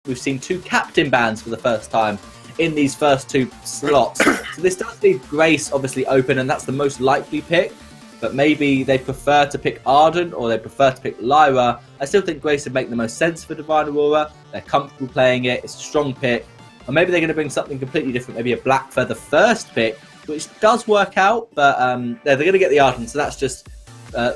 we've seen 2 captain bans for the first time in these first 2 slots. So this does leave Grace obviously open, and that's the most likely pick. But maybe they prefer to pick Ardent or they prefer to pick Lyra. I still think Grace would make the most sense for Divine Aurora. They're comfortable playing it. It's a strong pick. Or maybe they're going to bring something completely different, maybe a Black Feather first pick, which does work out. But they're going to get the Ardent, so that's just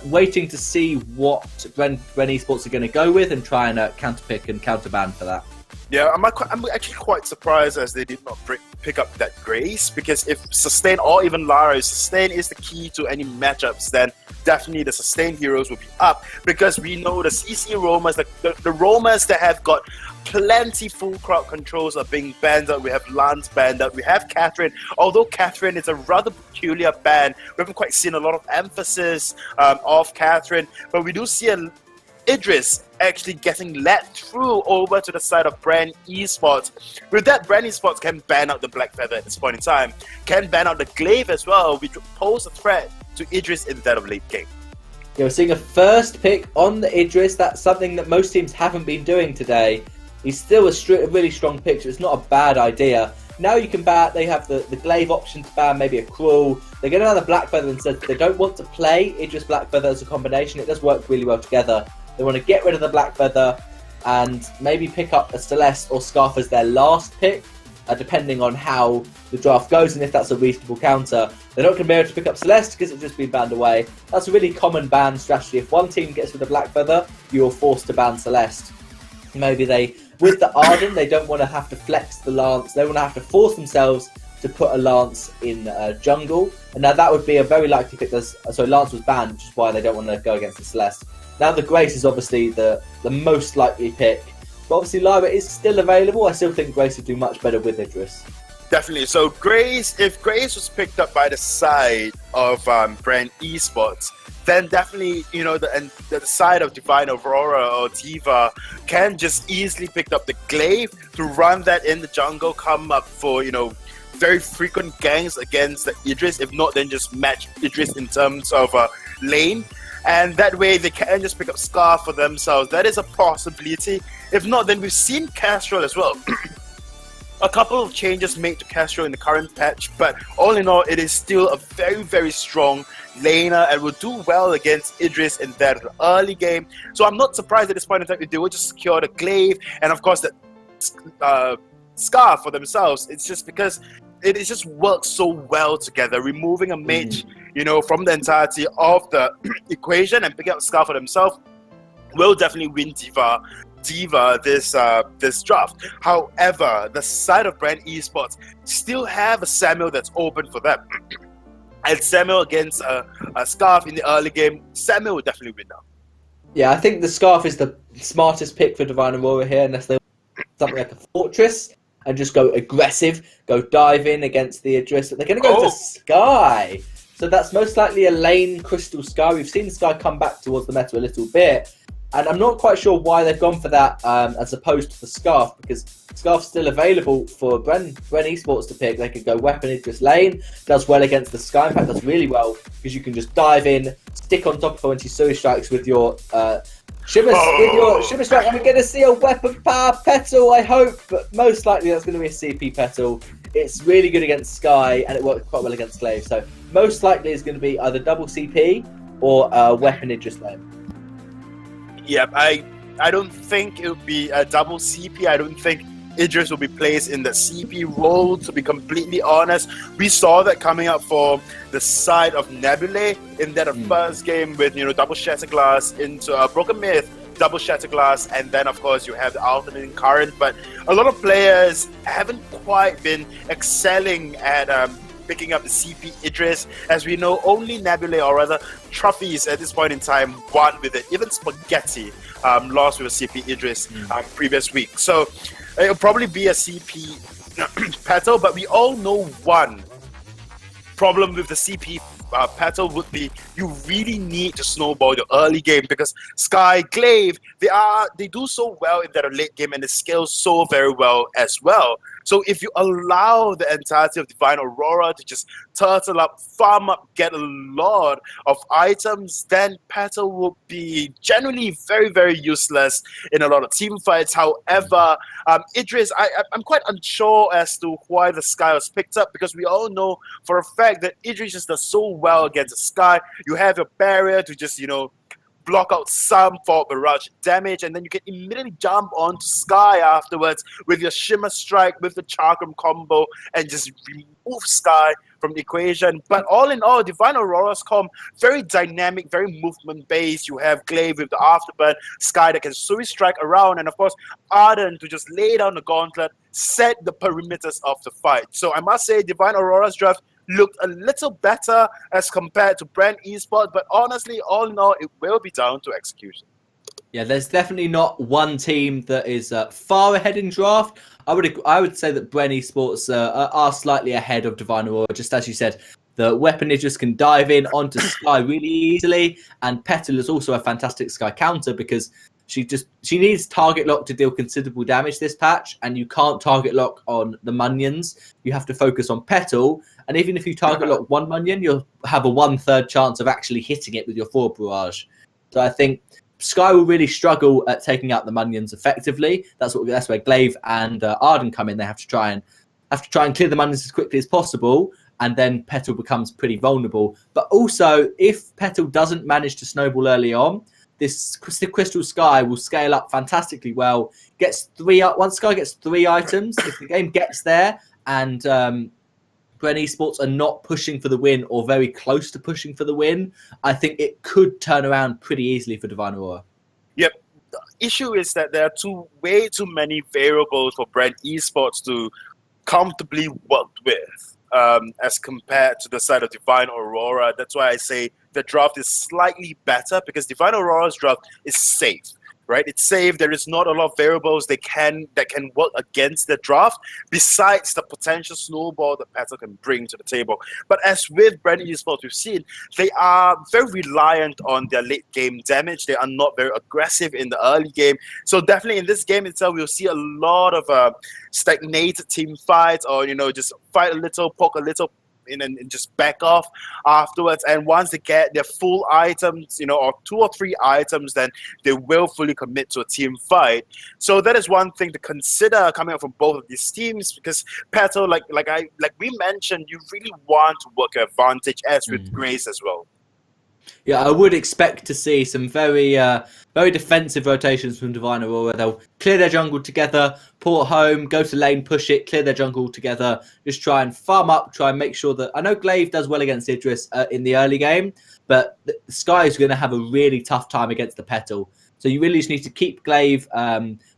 waiting to see what Bren Esports are going to go with and try and counterpick and counterban for that. Yeah, I'm actually quite surprised as they did not pick up that Grace, because if Sustain or even Lara, if Sustain is the key to any matchups, then definitely the Sustain heroes will be up, because we know the CC roamers, the roamers that have got plenty full crowd controls are being banned out. We have Lance banned out. We have Catherine. Although Catherine is a rather peculiar ban, we haven't quite seen a lot of emphasis of Catherine, but we do see Idris actually getting led through over to the side of Bren Esports. With that, Bren Esports can ban out the Black Feather at this point in time, can ban out the Glaive as well, which would pose a threat to Idris in that of late game. Yeah, we're seeing a first pick on the Idris. That's something that most teams haven't been doing today. He's still a really strong pick, so it's not a bad idea. Now you can ban, they have the Glaive option to ban, maybe a Cruel. They get another Black Feather and said they don't want to play Idris Black Feather as a combination. It does work really well together. They want to get rid of the Black Feather and maybe pick up a Celeste or Scarf as their last pick, depending on how the draft goes and if that's a reasonable counter. They're not going to be able to pick up Celeste because it's just been banned away. That's a really common ban strategy. If one team gets rid of Black Feather, you're forced to ban Celeste. Maybe with the Arden, they don't want to have to flex the Lance. They want to have to force themselves to put a Lance in jungle. And now that would be a very likely pick. So Lance was banned, which is why they don't want to go against the Celeste. Now the Grace is obviously the most likely pick. But obviously Lyra is still available. I still think Grace would do much better with Idris. Definitely. So if Grace was picked up by the side of Bren Esports, then definitely, the side of Divine Aurora or Diva can just easily pick up the Glaive to run that in the jungle, come up for, very frequent gangs against the Idris. If not, then just match Idris in terms of lane. And that way they can just pick up Scarf for themselves. That is a possibility. If not, then we've seen Castrol as well. A couple of changes made to Castrol in the current patch, but all in all, it is still a very, very strong laner and will do well against Idris in that early game. So I'm not surprised at this point in time if they will just secure the Glaive and, of course, the Scarf for themselves. It's just because it just works so well together, removing a mage, from the entirety of the equation and picking up Scarf for themselves will definitely win Diva this draft. However, the side of Bren Esports still have a Samuel that's open for them. And Samuel against a Scarf in the early game, Samuel will definitely win now. Yeah, I think the Scarf is the smartest pick for Divine Aurora here, unless they want something like a Fortress and just go aggressive, go dive in against the Idris. They're going to go to Sky. So that's most likely a lane Crystal Sky. We've seen Sky come back towards the meta a little bit. And I'm not quite sure why they've gone for that as opposed to the Scarf, because Scarf's still available for Bren Esports to pick. They could go Weapon Idris lane, does well against the Sky. In fact, does really well because you can just dive in, stick on top of her when she Sui Strikes with your Shimmer Strike. And we're going to see a Weapon Power Petal, I hope, but most likely that's going to be a CP Petal. It's really good against Sky and it works quite well against Glaive. So most likely it's going to be either double CP or Weapon Idris lane. Yep, I don't think it would be a double CP. I don't think Idris will be placed in the CP role, to be completely honest. We saw that coming up for the side of Nebulae in that first game with, double Shatterglass into a Broken Myth, double Shatterglass, and then, of course, you have the alternating current. But a lot of players haven't quite been excelling at picking up the CP Idris. As we know, only Nebulae, or rather Trophies at this point in time, won with it. Even Spaghetti lost with a CP Idris previous week. So it'll probably be a CP Petal, but we all know one problem with the CP Petal would be you really need to snowball the early game, because Sky, Glaive, they do so well in that late game and they scale so very well as well. So if you allow the entirety of Divine Aurora to just turtle up, farm up, get a lot of items, then Petal will be generally very, very useless in a lot of team fights. However, Idris, I'm quite unsure as to why the Sky was picked up, because we all know for a fact that Idris just does so well against the Sky. You have a barrier to just, block out some for barrage damage, and then you can immediately jump onto Sky afterwards with your Shimmer Strike, with the Chakram combo, and just remove Sky from the equation. But all in all, Divine Aurora's comp, very dynamic, very movement-based. You have Glaive with the Afterburn, Sky that can Sui Strike around, and of course, Arden to just lay down the gauntlet, set the perimeters of the fight. So I must say, Divine Aurora's draft looked a little better as compared to Bren Esports, but honestly, all in all, it will be down to execution. Yeah, there's definitely not one team that is far ahead in draft. I would say that Bren Esports are slightly ahead of Divine Aurora. Just as you said, the weapon just can dive in onto Sky really easily, and Petal is also a fantastic Sky counter because she needs target lock to deal considerable damage this patch, and you can't target lock on the Munions. You have to focus on Petal, and even if you target lock one Munion, you'll have a 1/3 chance of actually hitting it with your forward barrage. So I think Sky will really struggle at taking out the Munions effectively. That's where Glaive and Arden come in. They have to try and clear the Munions as quickly as possible, and then Petal becomes pretty vulnerable. But also, if Petal doesn't manage to snowball early on, this Crystal Sky will scale up fantastically well. Once Sky gets 3 items, if the game gets there and Bren Esports are not pushing for the win or very close to pushing for the win, I think it could turn around pretty easily for Divine Aurora. Yep. The issue is that there are way too many variables for Bren Esports to comfortably work with as compared to the side of Divine Aurora. That's why I say the draft is slightly better, because Divine Aurora's draft is safe, right? It's safe. There is not a lot of variables that can work against the draft, besides the potential snowball that Petal can bring to the table. But as with Bren Esports, we've seen they are very reliant on their late game damage. They are not very aggressive in the early game. So definitely in this game itself, we'll see a lot of stagnated team fights, or just fight a little, poke a little, and just back off afterwards. And once they get their full items, or 2 or 3 items, then they will fully commit to a team fight. So that is one thing to consider coming up from both of these teams, because Petal, like we mentioned, you really want to work your advantage, as with Grace as well. Yeah, I would expect to see some very defensive rotations from Divine Aurora. They'll clear their jungle together, port home, go to lane, push it, clear their jungle together, just try and farm up, try and make sure that... I know Glaive does well against Idris in the early game, but the Sky is going to have a really tough time against the Petal. So you really just need to keep Glaive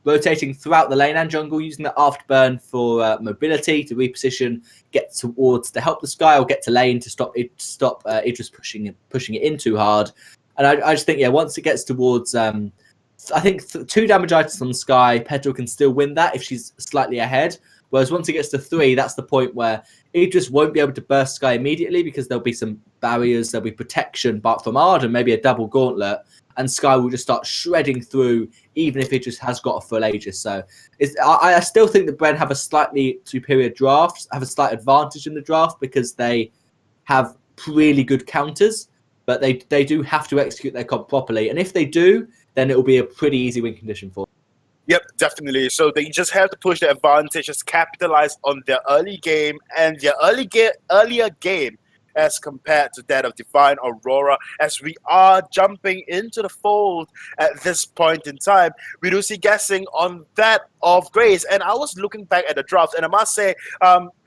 rotating throughout the lane and jungle, using the Afterburn for mobility to reposition, get towards to help the Sky, or get to lane to stop Idris pushing it in too hard. And I just think, once it gets towards, I think 2 damage items on Sky, Petal can still win that if she's slightly ahead. Whereas once it gets to 3, that's the point where Idris won't be able to burst Sky immediately, because there'll be some barriers, there'll be protection, but from Arden, maybe a double gauntlet, and Sky will just start shredding through, even if Idris has got a full Aegis. So I still think that Bren have a slightly superior draft, have a slight advantage in the draft, because they have really good counters, but they do have to execute their comp properly. And if they do, then it will be a pretty easy win condition for them. Yep, definitely. So they just have to push their advantage, just capitalize on their early game and their earlier game as compared to that of Divine Aurora. As we are jumping into the fold at this point in time, we do see guessing on that of Grace. And I was looking back at the draft, and I must say,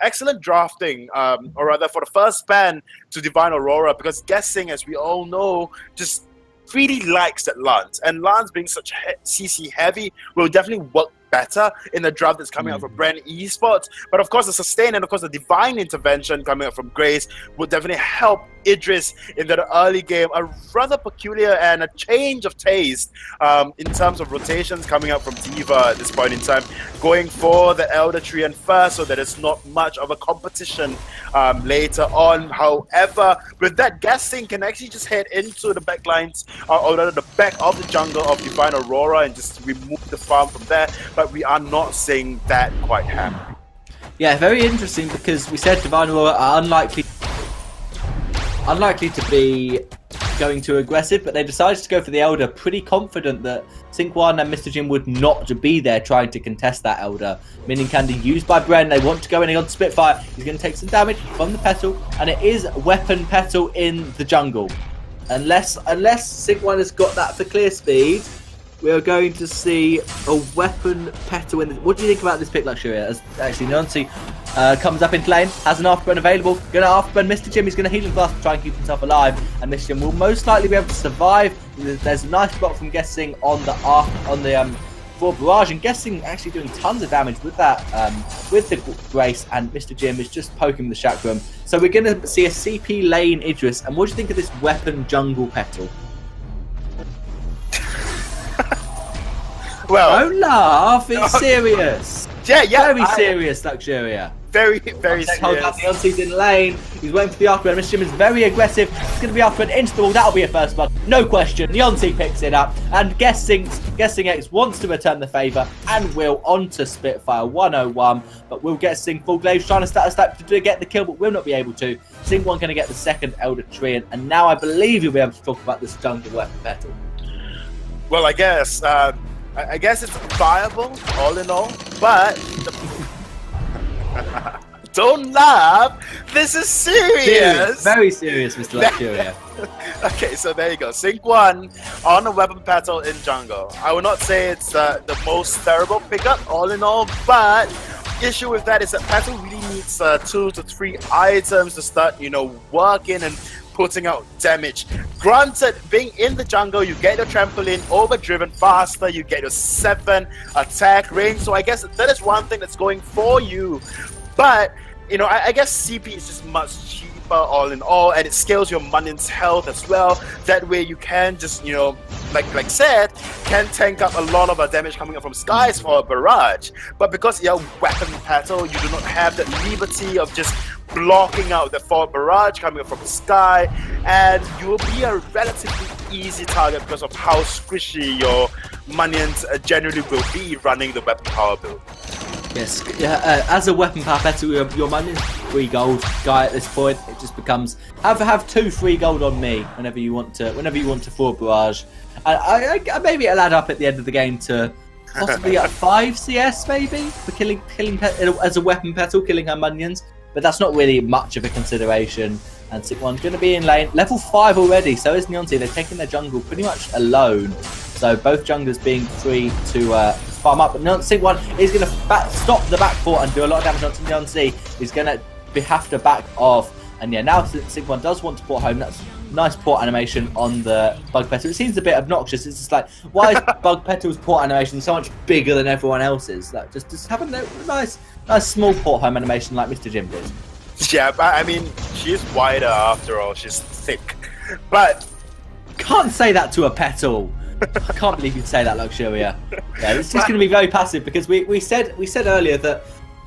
excellent drafting, or rather for the first ban to Divine Aurora, because guessing, as we all know, just really likes that Lance. And Lance being such CC heavy will definitely work better in the draft that's coming out from Bren Esports. But of course, the sustain and of course the divine intervention coming out from Grace would definitely help Idris in the early game. A rather peculiar and a change of taste in terms of rotations coming out from Diva at this point in time, going for the Elder Tree and first, so that it's not much of a competition later on. However, with that, guessing can actually just head into the backlines, or rather the back of the jungle of Divine Aurora, and just remove the farm from there. But we are not seeing that quite happen. Yeah, very interesting, because we said Divine Aurora are unlikely unlikely to be going too aggressive, but they decided to go for the Elder, pretty confident that Sync1 and Mr. Jim would not be there trying to contest that Elder. Minion Candy used by Bren. They want to go in on Spitfire. He's going to take some damage from the Petal, and it is Weapon Petal in the jungle. Unless Sync1 has got that for clear speed, we are going to see a Weapon Petal in the... What do you think about this pick, Luxuria? As actually, Nancy comes up into lane, has an Afterburn available, going to Afterburn Mr. Jim. He's going to heal him fast to try and keep himself alive, and Mr. Jim will most likely be able to survive. There's a nice block from Guessing on the for Barrage, and Guessing actually doing tons of damage with that, with the Grace, and Mr. Jim is just poking the Chakram. So we're going to see a CP lane Idris, and what do you think of this Weapon Jungle Petal? Well, don't laugh, it's serious. Yeah, Very serious, Luxuria. Very serious. Leonti's in lane. He's waiting for the Afterburn. Mr. Jim is very aggressive. It's going to be Afterburn into the wall. That'll be a first blood. No question. Leonti picks it up. And Guessing X wants to return the favour and will onto Spitfire 101. But will Guessing full glaive trying to start a step to get the kill, but will not be able to. Sync1 going to get the second Elder Tree. And now I believe you'll be able to talk about this jungle weapon battle. Well, I guess it's viable, all in all, but don't laugh. This is serious. Very serious, Mr. Luxuria. Okay, so there you go. Sync1 on a Weapon Petal in jungle. I would not say it's the most terrible pickup, all in all, but issue with that is that Petal really needs 2 to 3 items to start, working and putting out damage. Granted, being in the jungle, you get your trampoline overdriven faster, you get your 7 attack range, so I guess that is one thing that's going for you. But, I guess CP is just much cheaper all in all, and it scales your Munion's health as well. That way you can just, like said, can tank up a lot of damage coming up from skies for a barrage. But because you're Weapon Petal, you do not have that liberty of just blocking out the forward barrage coming up from the sky, and you will be a relatively easy target because of how squishy your Munions generally will be running the weapon power build. Yes, as a Weapon Power Petal, your Munion's 3 gold guy at this point. It just becomes have 2 free gold on me whenever you want to forward barrage. I maybe it'll add up at the end of the game to possibly 5 CS maybe for killing as a Weapon Petal, killing her Munions. But that's not really much of a consideration. And Sync1's going to be in lane. Level 5 already, so is Neonti. They're taking their jungle pretty much alone. So both junglers being free to farm up. But Sync1 is going to stop the back port and do a lot of damage onto Neonti. He's going to have to back off. And yeah, now Sync1 does want to port home. That's nice port animation on the Bug Petal. It seems a bit obnoxious. It's just like, why is Bug Petal's port animation so much bigger than everyone else's? Like, just have a nice small port home animation like Mr. Jim did. Yeah, but I mean, she's wider after all. She's thick. But can't say that to a Petal. I can't believe you'd say that, Luxuria. Yeah, it's just going to be very passive because we said earlier that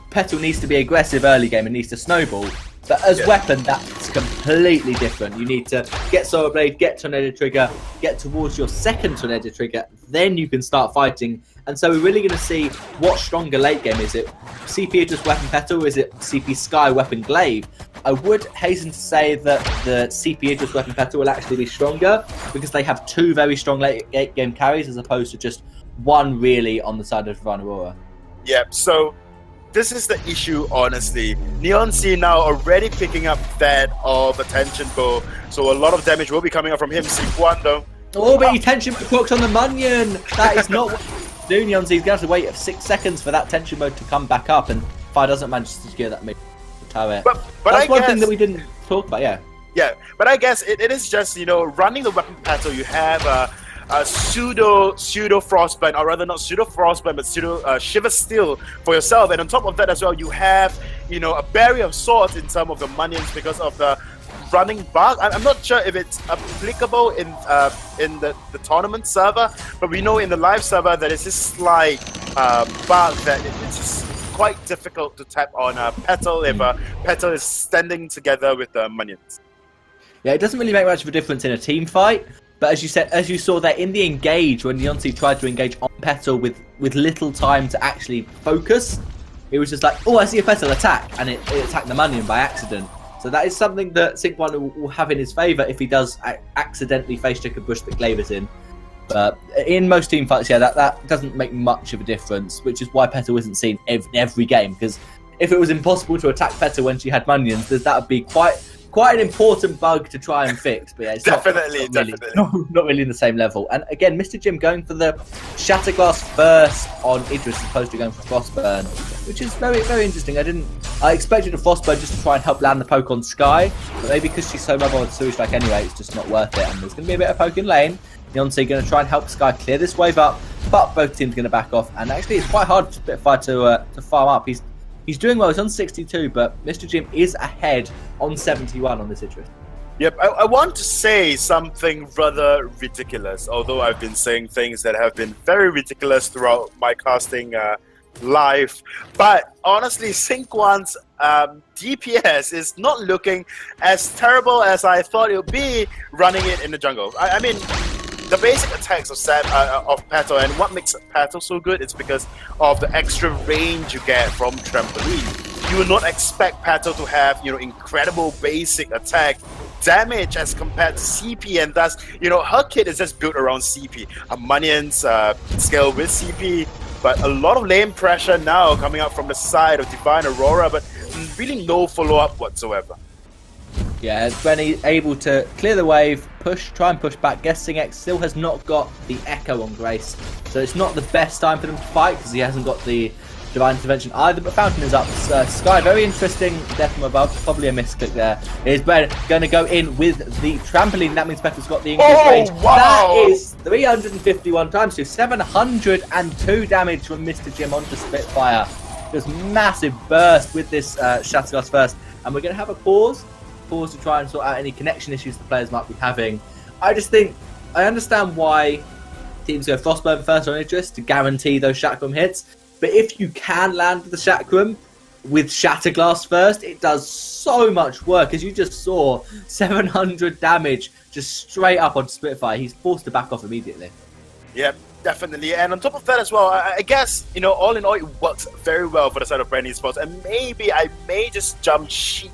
Petal needs to be aggressive early game and needs to snowball. But as weapon, that's completely different. You need to get Solar Blade, get Tornado Trigger, get towards your second Tornado Trigger, then you can start fighting. And so we're really going to see what stronger late game. Is it CP just Weapon Petal, or is it CP Sky Weapon Glaive? I would hasten to say that the CP just Weapon Petal will actually be stronger because they have 2 very strong late game carries as opposed to just 1 really on the side of Aurora. Yeah, so this is the issue, honestly. Neon C now already picking up that of attention bow, so a lot of damage will be coming up from him. Sync1 though. Oh, but he tension procs on the Munion. That is not what do. Neon C's going to have to wait 6 seconds for that tension mode to come back up, and Fire doesn't manage to secure that mid turret. But that's one thing that we didn't talk about, yeah. Yeah, but I guess it is just, running the Weapon Petal, you have a pseudo Frostbind, or rather not pseudo Frostbind, but pseudo Shiver Steel for yourself. And on top of that as well, you have, a Barrier of Swords in some of the Munions because of the running bug. I'm not sure if it's applicable in the tournament server, but we know in the live server that it's this slight bug that it's just quite difficult to tap on a Petal if a Petal is standing together with the Munions. Yeah, it doesn't really make much of a difference in a team fight. But as you saw there in the engage, when Leonti tried to engage on Petal with little time to actually focus, it was just like, oh, I see a Petal attack, and it attacked the Munion by accident. So that is something that Sync1 will have in his favour if he does accidentally face check a bush that Glaber's in. But in most team fights, yeah, that doesn't make much of a difference, which is why Petal isn't seen every game. Because if it was impossible to attack Petal when she had Munions, that would be quite an important bug to try and fix. But yeah, it's definitely. Not really in the same level. And again, Mr. Jim going for the Shatterglass first on Idris as opposed to going for Frostburn, which is very, very interesting. I expected a Frostburn just to try and help land the poke on Sky, but maybe because she's so mobile with Sewage Strike anyway, it's just not worth it. And there's going to be a bit of poke in lane. Neonsea going to try and help Sky clear this wave up, but both teams going to back off. And actually, it's quite hard for Spitfire to farm up. He's doing well. He's on 62, but Mr. Jim is ahead on 71 on this Idris. Yep, I want to say something rather ridiculous, although I've been saying things that have been very ridiculous throughout my casting life. But honestly, Sync1's DPS is not looking as terrible as I thought it would be running it in the jungle. I mean, the basic attacks of Petal, and what makes Petal so good is because of the extra range you get from Trampoline. You would not expect Petal to have, incredible basic attack damage as compared to CP, and thus, her kit is just built around CP. Her Munions scale with CP, but a lot of lane pressure now coming out from the side of Divine Aurora, but really no follow-up whatsoever. Yeah, Bren able to clear the wave, try and push back. Guessing X still has not got the Echo on Grace, so it's not the best time for them to fight because he hasn't got the Divine Intervention either, but Fountain is up. Sky, very interesting death from above, probably a misclick there. Here's Bren going to go in with the Trampoline, that means Petal's got the increased range. Wow. That is 351 times to 702 damage from Mr. Jim onto Spitfire. Just massive burst with this Shatterglass first, and we're going to have a pause to try and sort out any connection issues the players might be having. I understand why teams go Frostburn first on Idris to guarantee those Chakram hits, but if you can land the Chakram with Shatterglass first, it does so much work. As you just saw, 700 damage just straight up on Spitfire. He's forced to back off immediately. Yep, definitely. And on top of that as well, I guess, all in all, it works very well for the side of Bren Esports. And maybe I may just jump ship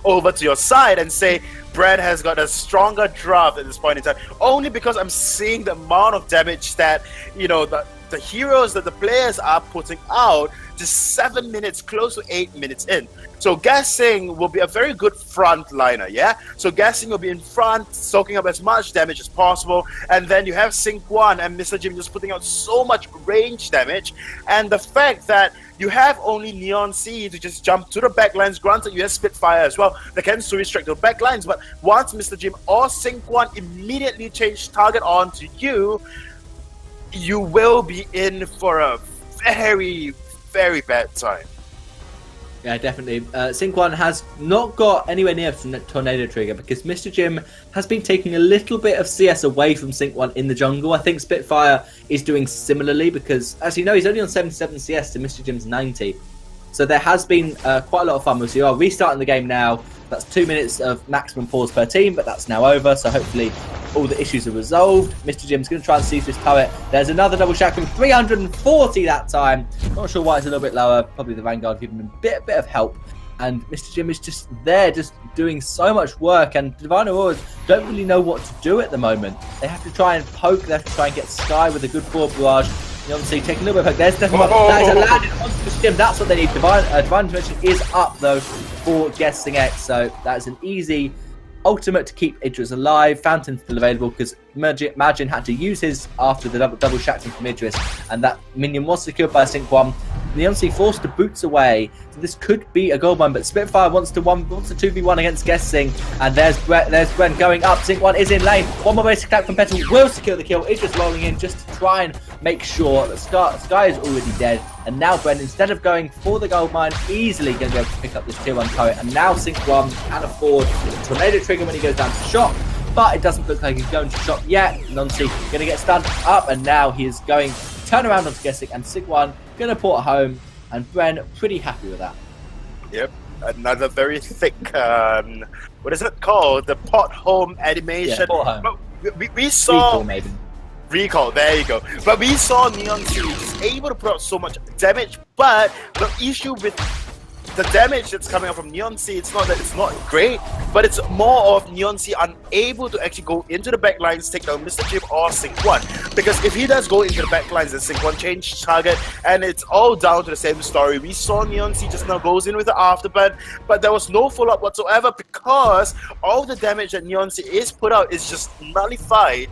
over to your side and say Bren has got a stronger draft at this point in time, only because I'm seeing the amount of damage that, the heroes that the players are putting out just 7 minutes, close to 8 minutes in. So Guessing will be a very good front liner, yeah? So Guessing will be in front, soaking up as much damage as possible, and then you have Sync1 and Mr. Jim just putting out so much range damage, and the fact that you have only Neonsea to just jump to the backlines. Granted, you have Spitfire as well that can switch straight to the backlines, but once Mr. Jim or Sync1 immediately change target on to you, you will be in for a very, very bad time. Yeah, definitely. Sync1 has not got anywhere near from the Tornado Trigger because Mr. Jim has been taking a little bit of CS away from Sync1 in the jungle. I think Spitfire is doing similarly because, as you know, he's only on 77 CS to Mr. Jim's 90. So there has been quite a lot of fun. We are restarting the game now. That's 2 minutes of maximum pause per team, but that's now over. So hopefully all the issues are resolved. Mr. Jim's going to try and seize this turret. There's another double Chakram, 340 that time. Not sure why it's a little bit lower. Probably the Vanguard giving him a bit of help. And Mr. Jim is just there, just doing so much work. And Divine Auroras don't really know what to do at the moment. They have to try and poke. They have to try and get Sky with a good forward barrage. You obviously taking a little bit of poke. There's definitely that is a landed onto Mr. Jim. That's what they need. Divine Intervention is up though for Guessing X. So that's an easy ultimate to keep Idris alive. Fountain's still available because Majin had to use his after the double Chakram from Idris, and that minion was secured by Sync1. Neonsea forced the boots away, so this could be a gold mine, but Spitfire wants to 2v1 against Guessing, and there's Bren going up. Sync1 is in lane. One more basic attack from Petal will secure the kill. Idris rolling in just to try and make sure that Sky is already dead, and now Bren, instead of going for the gold mine, easily going to be able to pick up this tier 1 turret, and now Sync1 can afford the Tornado Trigger when he goes down to shop. But it doesn't look like he's going to shop yet. Neonsea going to get stunned up, and now he is going to turn around onto Guessing, and Sync1 going to port home, and Bren pretty happy with that. Yep, another very thick, what is it called? The port home animation. Yeah, port home. We saw... Recall, maybe. Recall, there you go. But we saw Neonsea able to put out so much damage, but the issue with the damage that's coming out from Neon-C, it's not that it's not great, but it's more of Neon-C unable to actually go into the backlines, take down Mr. Jim or Sync1. Because if he does go into the backlines, then Sync1 change target, and it's all down to the same story. We saw Neon-C just now goes in with the afterburn, but there was no follow-up whatsoever because all the damage that Neon-C is put out is just nullified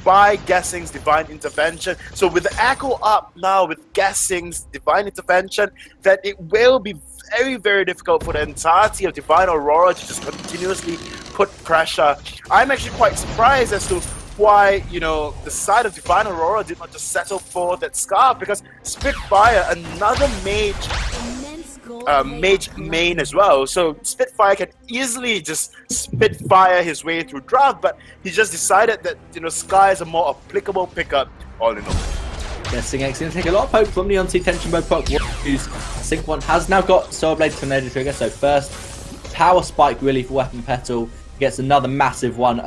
by Guessing's Divine Intervention. So with the Echo up now, with Guessing's Divine Intervention, that it will be very, very difficult for the entirety of Divine Aurora to just continuously put pressure. I'm actually quite surprised as to why, you know, the side of Divine Aurora did not just settle for that Scarf, because Spitfire, another mage main as well, so Spitfire can easily just Spitfire his way through draft, but he just decided that, you know, Sky is a more applicable pickup all in all. Guessing X going to take a lot of poke from the Neon-C Tension Bow Proc, whose Sync1 has now got Soul Blade Tornado Trigger, so first Power Spike really for Weapon Petal, gets another massive one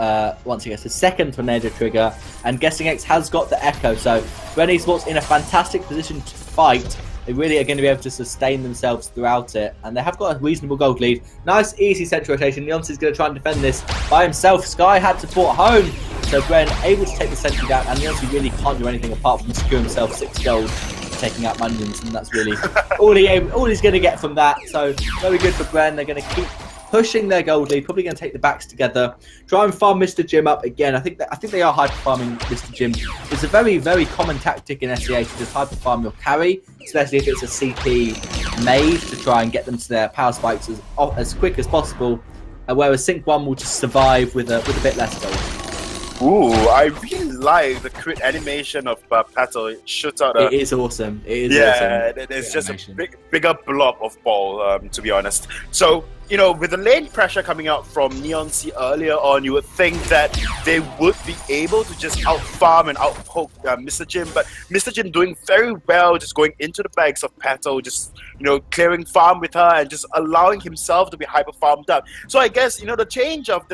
once he gets his second Tornado Trigger, and Guessing X has got the Echo, so Bren Esports in a fantastic position to fight. They really are going to be able to sustain themselves throughout it, and they have got a reasonable gold lead. Nice, easy central rotation. Neon-C is going to try and defend this by himself. Sky had support home, so Bren able to take the sentry down, and Neon-C really can't do anything apart from secure himself 6 gold, taking out Mundians, and that's really all he's going to get from that. So very good for Bren. They're going to keep pushing their gold lead, probably going to take the backs together, try and farm Mr. Jim up again. I think they are hyper farming Mr. Jim. It's a very, very common tactic in SEA to just hyper farm your carry, especially if it's a CP made, to try and get them to their power spikes as quick as possible. Whereas Sync1 will just survive with a bit less gold. Ooh, I really like the crit animation of Petal. It shoots out It is awesome. It is awesome. It's just a bigger blob of ball, to be honest. So, you know, with the lane pressure coming out from Neon-C earlier on, you would think that they would be able to just out-farm and out-poke Mr. Jim, but Mr. Jim doing very well, just going into the bags of Petal, just, you know, clearing farm with her and just allowing himself to be hyper-farmed up. So I guess, you know, the change of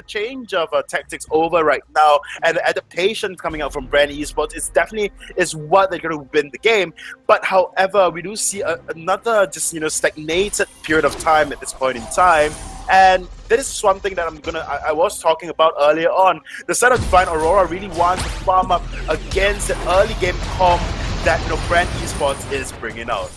tactics over right now, and the adaptation coming out from Bren Esports is definitely what they're going to win the game. But however, we do see another just, you know, stagnated period of time at this point in time. And this is one thing that I was talking about earlier on. The side of Divine Aurora really wants to farm up against the early game comp that, you know, Bren Esports is bringing out.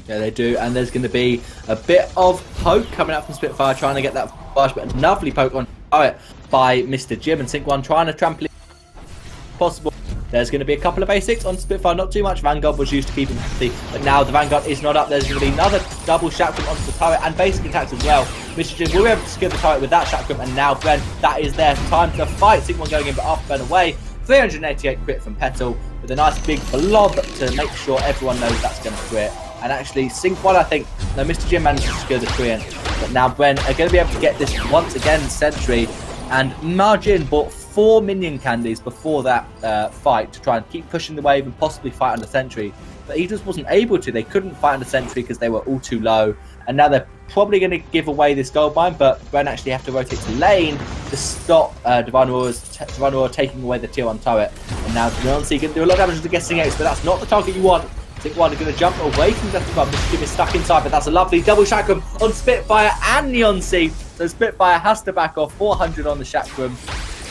Yeah, they do, and there's going to be a bit of poke coming out from Spitfire, trying to get that flash, but a lovely poke on it by Mr. Jim, and Sync1 trying to trample possible. There's going to be a couple of basics on Spitfire, not too much. Vanguard was used to keep him healthy, but now the Vanguard is not up. There's going to be another double Chakram onto the turret and basic attacks as well. Mr. Jim will be able to secure the turret with that Chakram, and now Bren, that is their time to fight. Sync1 going in, but after Bren away. 388 crit from Petal with a nice big blob to make sure everyone knows that's going to crit. And actually, Sync1, I think, no, Mr. Jim managed to secure the Korean, but now Bren are going to be able to get this once again Sentry, and Margin bought 4 minion candies before that fight to try and keep pushing the wave and possibly fight under Sentry, but he just wasn't able to. They couldn't fight under Sentry because they were all too low, and now they're probably going to give away this gold mine, but Bren actually have to rotate to lane to stop Divine Aurora taking away the tier 1 turret. And now Neon-C can do a lot of damage to Guessing X, but that's not the target you want. Sync1 are going to jump away from Death Club. Mr. Jim is stuck inside, but that's a lovely double Chakram on Spitfire and Neon-C. So Spitfire has to back off 400 on the Chakram.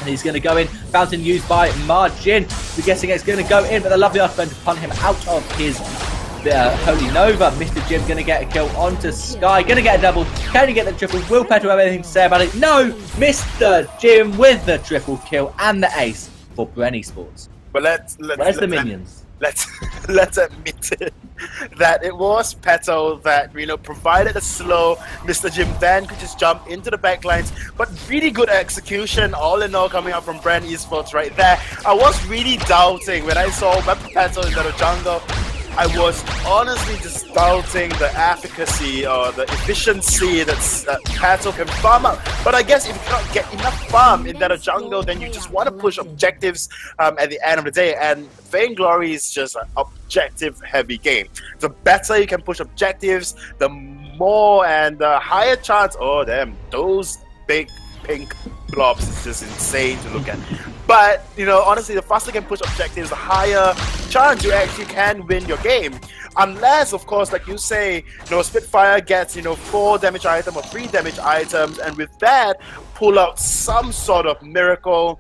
And he's going to go in. Fountain used by Margin. The Guessing X going to go in, but the lovely Archbend to punt him out of his Holy Nova. Mr. Jim going to get a kill onto Sky. Going to get a double. Can he get the triple? Will Petal have anything to say about it? No! Mr. Jim with the triple kill and the ace for Bren Esports. But where's the minions? Let's admit it, that it was Petal that, you know, provided a slow. Mr. Jim then could just jump into the backlines, but really good execution all in all coming out from Bren Esports right there. I was really doubting when I saw Petal in the jungle. I was honestly just doubting the efficacy or the efficiency that Petal can farm up. But I guess if you cannot get enough farm in that jungle, then you just want to push objectives at the end of the day. And Vainglory is just an objective-heavy game. The better you can push objectives, the more and the higher chance. Oh, damn, those big pink blobs is just insane to look at. But, you know, honestly, the faster you can push objectives, the higher chance you actually can win your game. Unless, of course, like you say, you know, Spitfire gets, you know, 4 damage item or 3 damage items, and with that, pull out some sort of miracle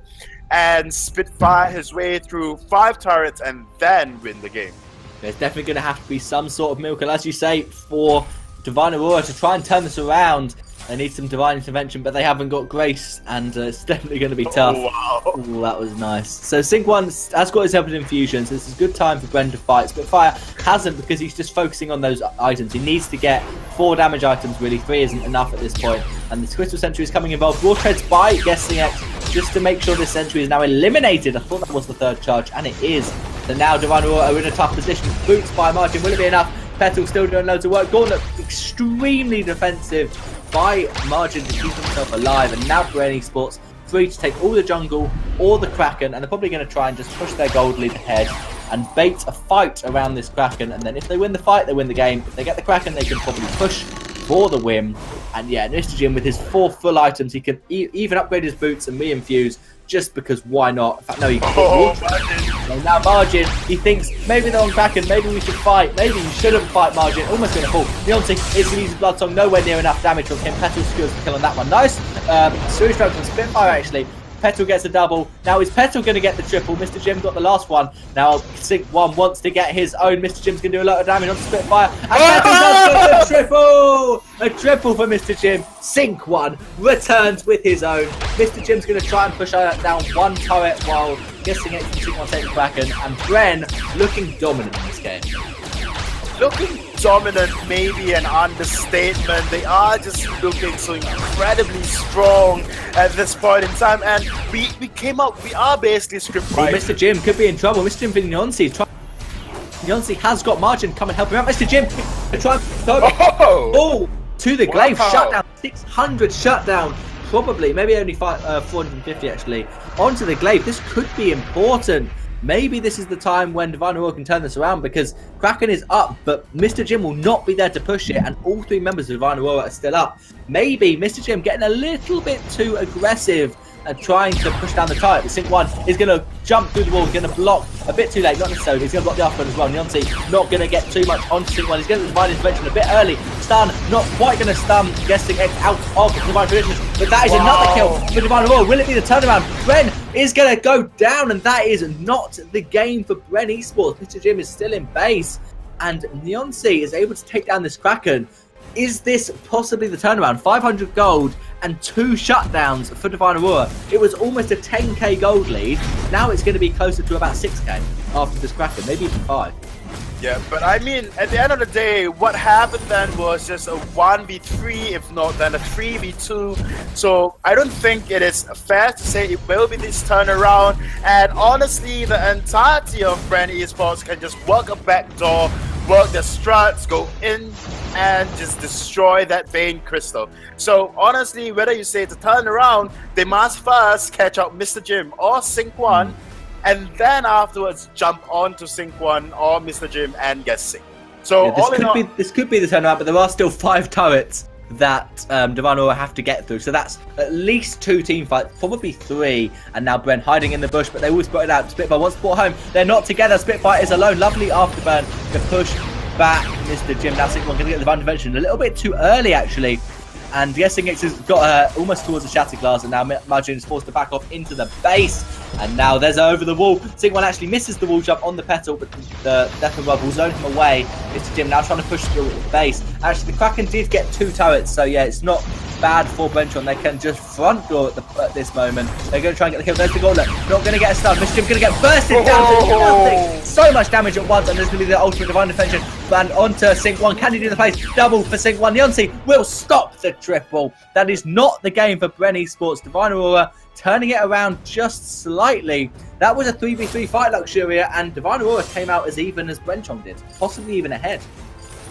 and Spitfire his way through 5 turrets and then win the game. There's definitely going to have to be some sort of miracle, as you say, for Divine Aurora to try and turn this around. They need some divine intervention, but they haven't got Grace, and it's definitely going to be tough. Oh, wow. Ooh, that was nice. So Sync 1 has got his help in infusion, so this is a good time for Bren to fight. Spitfire hasn't, because he's just focusing on those items. He needs to get 4 damage items, really. 3 isn't enough at this point. And the Crystal Sentry is coming involved. Raw Treads by Guessing X, just to make sure this Sentry is now eliminated. I thought that was the 3rd charge, and it is. So now Divine Aurora are in a tough position. Boots by Margin, will it be enough? Petal still doing loads of work. Gauntlet extremely defensive by Margin to keep himself alive, and now Bren Esports free to take all the jungle or the Kraken, and they're probably going to try and just push their gold lead ahead and bait a fight around this Kraken, and then if they win the fight, they win the game. If they get the Kraken, they can probably push for the win. And yeah, Mr. Jim with his 4 full items, he can even upgrade his boots and re-infuse, just because why not? In fact, no, he can so now Margin, he thinks maybe they're on Kraken, maybe we should fight, maybe we shouldn't fight. Margin almost going to fall. Leonti is going to use his Blood Song, nowhere near enough damage from him. Petal secures the kill on that one. Nice series strike from Spitfire actually. Petal gets a double. Now is Petal going to get the triple? Mr. Jim got the last one. Now Sync 1 wants to get his own. Mr. Jim's going to do a lot of damage on Spitfire. And Petal does get the triple! A triple for Mr. Jim. Sync 1 returns with his own. Mr. Jim's going to try and push down 1 turret while Guessing X and Sync 1 take the Kraken. And Bren looking dominant in this game. Looking dominant, maybe an understatement. They are just looking so incredibly strong at this point in time, and we came up. We are basically script right. Mr. Jim could be in trouble. Mr. Jim Vignonsi is trying. Vignonsi has got Margin. Come and help him out. Mr. Jim trying to the glaive. Shutdown. 600 shutdown. Probably, maybe only 450 actually. Onto the glaive. This could be important. Maybe this is the time when Divine Aurora can turn this around, because Kraken is up, but Mr. Jim will not be there to push it, and all 3 members of Divine Aurora are still up. Maybe Mr. Jim getting a little bit too aggressive and trying to push down the turret. The Sync 1 is going to jump through the wall, going to block a bit too late, not necessarily. He's going to block the afterburn as well. Neonti not going to get too much onto Sync 1. He's going to divine intervention a bit early. Stun, not quite going to stun. Guessing X out of divine intervention, but that is another kill for Divine Aurora. Will it be the turnaround? Bren is going to go down, and that is not the game for Bren Esports. Mr. Jim is still in base, and Neonsi is able to take down this Kraken. Is this possibly the turnaround? 500 gold and 2 shutdowns for Divine Aurora. It was almost a 10k gold lead. Now it's going to be closer to about 6k after this Kraken, maybe even 5. Yeah, but I mean, at the end of the day, what happened then was just a 1v3, if not then a 3v2. So I don't think it is fair to say it will be this turnaround. And honestly, the entirety of Bren Esports can just work a backdoor, work the struts, go in and just destroy that Vein Crystal. So honestly, whether you say it's a turnaround, they must first catch up Mr. Jim or Sync 1, and then afterwards jump on to Sync 1 or Mr. Jim and get Sync. So yeah, this could be the turnaround, but there are still 5 turrets that Divine Aurora have to get through. So that's at least 2 team fights, probably 3. And now Bren hiding in the bush, but they always put it out. Spitfire wants to put home. They're not together. Spitfire is alone. Lovely afterburn to push back Mr. Jim. Now Sync 1 going to get the divine intervention a little bit too early actually. And Guessing X has got almost towards the Shatter Glass, and now Margin is forced to back off into the base. And now there's over the wall. Sync 1 actually misses the wall jump on the Petal, but the Death and Rub will zone him away. Mr. Jim now trying to push through the base. Actually, the Kraken did get 2 turrets, so yeah, it's not bad for Brentron. They can just front door at this moment. They're going to try and get the kill. There's the gauntlet. Not going to get a stun. Mr. Jim's going to get bursted down to nothing. So much damage at once, and there's going to be the ultimate divine defension. And onto Sync 1. Can he do the place? Double for Sync 1. Neonsi will stop the triple. That is not the game for Bren Esports. Divine Aurora turning it around just slightly. That was a 3v3 fight, Luxuria, and Divine Aurora came out as even as Brenchong did. Possibly even ahead.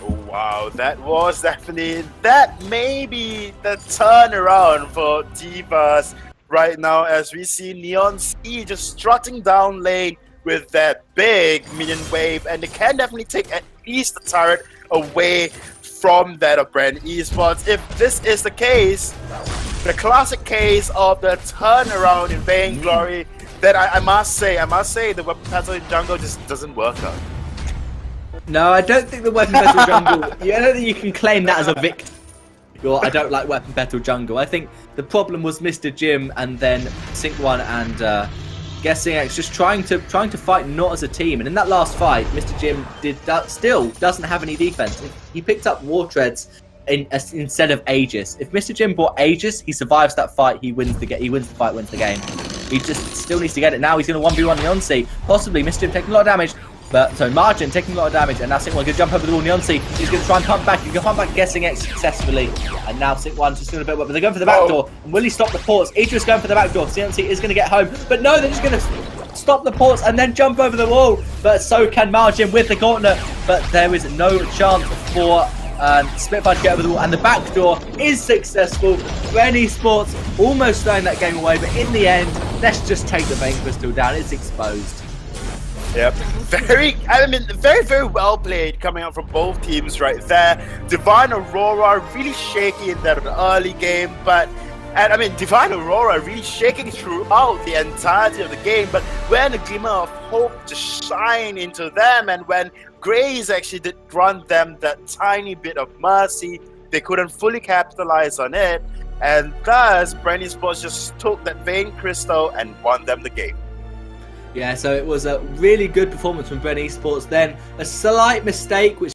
Oh, wow, that was definitely, that may be the turnaround for Divas right now, as we see Neon C just strutting down lane with that big minion wave, and they can definitely take at least the turret away from that of Bren Esports. If this is the case, the classic case of the turnaround in Vainglory, then I must say the weapon battle in jungle just doesn't work out. No, I don't think the weapon battle jungle. I don't think you can claim that as a victory. I don't like weapon battle jungle. I think the problem was Mr. Jim and then Sync One and Guessing X just trying to fight not as a team. And in that last fight, Mr. Jim still doesn't have any defense. He picked up War Treads instead of Aegis. If Mr. Jim bought Aegis, he survives that fight. He wins the fight, wins the game. He just still needs to get it. Now he's going to 1v1 Leonsi. Possibly Mr. Jim taking a lot of damage. But so Margin taking a lot of damage, and now Sync One can jump over the wall. Neonsi, he's going to try and pump back. He can pump back Guessing X successfully, and now Sync One's just doing a bit of, but they're going for the back door. And will he stop the ports? Idris going for the back door. Neonsi is going to get home, but no, they're just going to stop the ports and then jump over the wall. But so can Margin with the gauntlet, but there is no chance for Spitfire to get over the wall, and the back door is successful. Bren Esports almost throwing that game away, but in the end, let's just take the Vein Crystal down. It's exposed. Yep, very well played coming out from both teams right there. Divine Aurora really shaky in that early game, Divine Aurora really shaking throughout the entirety of the game, but when a glimmer of hope just shine into them, and when Grays actually did grant them that tiny bit of mercy, they couldn't fully capitalize on it, and thus Bren Esports just took that Vein Crystal and won them the game. Yeah, so it was a really good performance from Bren Esports, then a slight mistake which